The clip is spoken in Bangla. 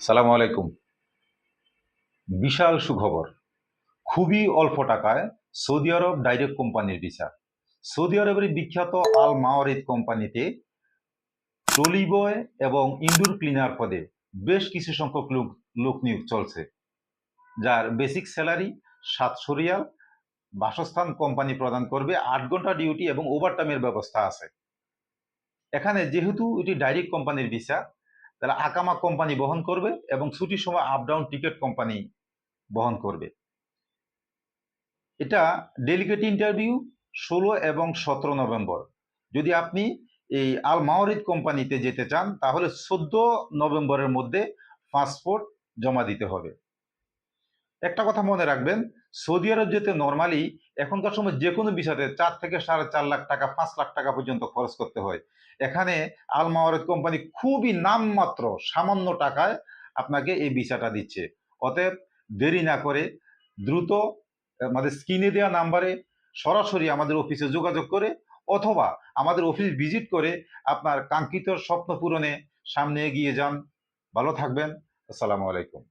সালামু আলাইকুম। বিশাল সুখবর। খুবই অল্প টাকায় সৌদি আরব ডাইরেক্ট কোম্পানির ভিসা। সৌদি আরবের বিখ্যাত আল মাওয়ারিদ কোম্পানিতে ট্রলি বয় এবং ইনডোর ক্লিনার পদে বেশ কিছু সংখ্যক লোক নিয়োগ চলছে, যার বেসিক স্যালারি 700 রিয়াল। বাসস্থান কোম্পানি প্রদান করবে, 8 ঘন্টা ডিউটি এবং ওভারটাইমের ব্যবস্থা আছে। এখানে যেহেতু এটি ডাইরেক্ট কোম্পানির ভিসা, তারা আকামা কোম্পানি বহন করবে এবং ছুটির সময় আপ ডাউন টিকিট কোম্পানি বহন করবে। এটা ডেলিগেট ইন্টারভিউ 16 এবং 17 নভেম্বর। যদি আপনি এই আল মাওয়ারিদ কোম্পানিতে যেতে চান তাহলে 14 নভেম্বরের মধ্যে পাসপোর্ট জমা দিতে হবে। একটা কথা মনে রাখবেন, সৌদি আরব যেতে নর্মালি এখনকার সময় যে কোনো ভিসাতে 4 থেকে 4.5 লাখ টাকা, 5 লাখ টাকা পর্যন্ত খরচ করতে হয়। এখানে আল মাওয়ারিদ কোম্পানি খুবই নামমাত্র সামান্য টাকায় আপনাকে এই ভিসাটা দিচ্ছে। অতএব দেরি না করে দ্রুত আমাদের স্ক্রিনে দেওয়া নাম্বারে সরাসরি আমাদের অফিসে যোগাযোগ করে অথবা আমাদের অফিস ভিজিট করে আপনার কাঙ্ক্ষিত স্বপ্ন পূরণে সামনে এগিয়ে যান। ভালো থাকবেন। আসসালামু আলাইকুম।